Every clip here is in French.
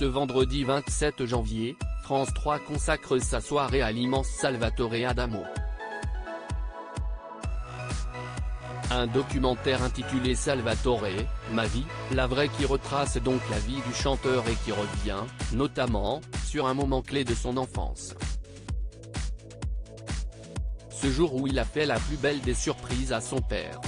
Ce vendredi 27 janvier, France 3 consacre sa soirée à l'immense Salvatore Adamo. Un documentaire intitulé Salvatore, ma vie, la vraie qui retrace donc la vie du chanteur et qui revient, notamment, sur un moment clé de son enfance. Ce jour où il a fait la plus belle des surprises à son père.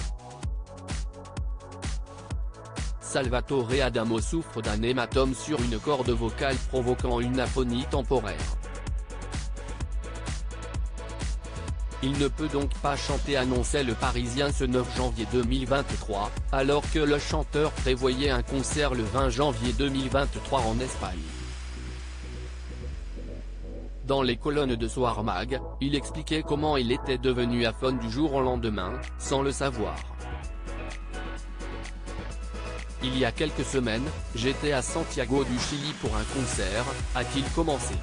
Salvatore Adamo souffre d'un hématome sur une corde vocale provoquant une aphonie temporaire. Il ne peut donc pas chanter, annonçait Le Parisien ce 9 janvier 2023, alors que le chanteur prévoyait un concert le 20 janvier 2023 en Espagne. Dans les colonnes de Soir Mag, il expliquait comment il était devenu aphone du jour au lendemain, sans le savoir. Il y a quelques semaines, j'étais à Santiago du Chili pour un concert, a-t-il commencé.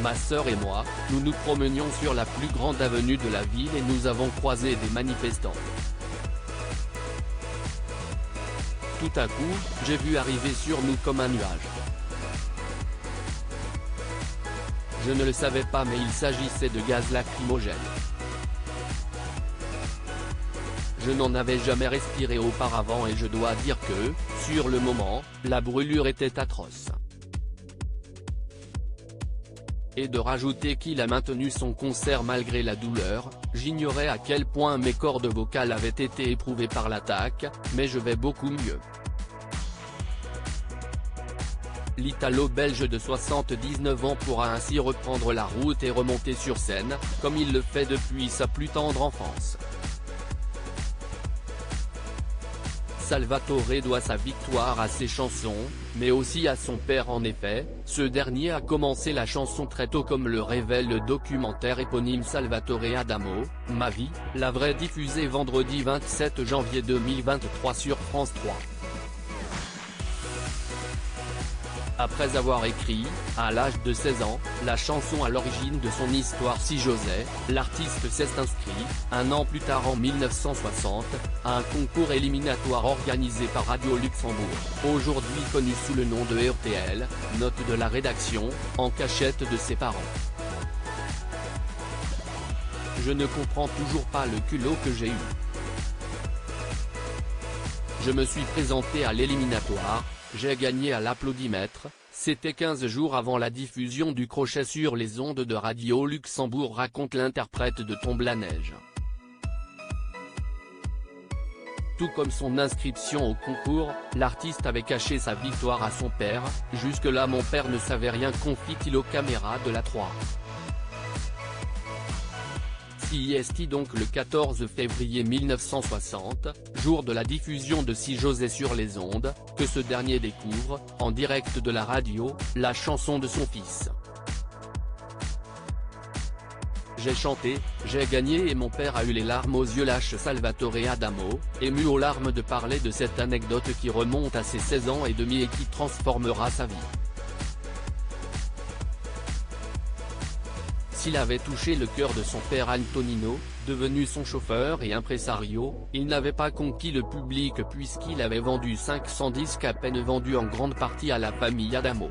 Ma sœur et moi, nous nous promenions sur la plus grande avenue de la ville et nous avons croisé des manifestants. Tout à coup, j'ai vu arriver sur nous comme un nuage. Je ne le savais pas, mais il s'agissait de gaz lacrymogène. Je n'en avais jamais respiré auparavant et je dois dire que, sur le moment, la brûlure était atroce. Et de rajouter qu'il a maintenu son concert malgré la douleur, j'ignorais à quel point mes cordes vocales avaient été éprouvées par l'attaque, mais je vais beaucoup mieux. L'Italo-Belge de 79 ans pourra ainsi reprendre la route et remonter sur scène, comme il le fait depuis sa plus tendre enfance. Salvatore doit sa victoire à ses chansons, mais aussi à son père. En effet, ce dernier a commencé la chanson très tôt, comme le révèle le documentaire éponyme Salvatore Adamo, ma vie, la vraie, diffusé vendredi 27 janvier 2023 sur France 3. Après avoir écrit, à l'âge de 16 ans, la chanson à l'origine de son histoire Si j'osais, l'artiste s'est inscrit, un an plus tard en 1960, à un concours éliminatoire organisé par Radio Luxembourg, aujourd'hui connu sous le nom de RTL, note de la rédaction, en cachette de ses parents. Je ne comprends toujours pas le culot que j'ai eu. Je me suis présenté à l'éliminatoire, j'ai gagné à l'applaudimètre, c'était 15 jours avant la diffusion du crochet sur les ondes de Radio Luxembourg, raconte l'interprète de Tombe la neige. Tout comme son inscription au concours, l'artiste avait caché sa victoire à son père, jusque-là mon père ne savait rien, confie-t-il aux caméras de la 3. CIST donc le 14 février 1960, jour de la diffusion de Si j'osais sur les ondes, que ce dernier découvre, en direct de la radio, la chanson de son fils. J'ai chanté, j'ai gagné et mon père a eu les larmes aux yeux, lâche Salvatore Adamo, ému aux larmes de parler de cette anecdote qui remonte à ses 16 ans et demi et qui transformera sa vie. S'il avait touché le cœur de son père Antonino, devenu son chauffeur et impresario, il n'avait pas conquis le public puisqu'il avait vendu 500 disques, à peine vendus en grande partie à la famille Adamo.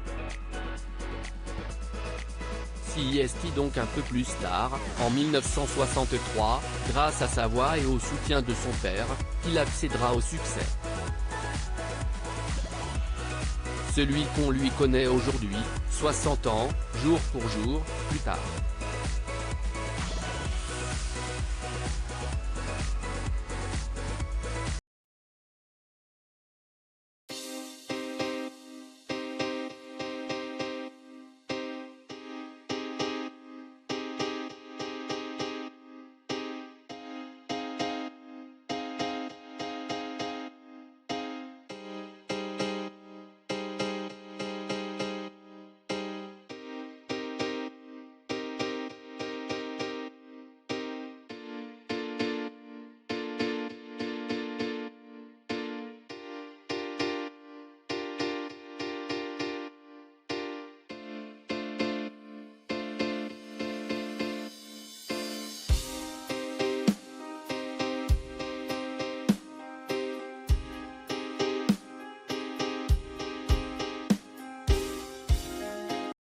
CIST donc un peu plus tard, en 1963, grâce à sa voix et au soutien de son père, qu'il accédera au succès. Celui qu'on lui connaît aujourd'hui, 60 ans, jour pour jour, plus tard.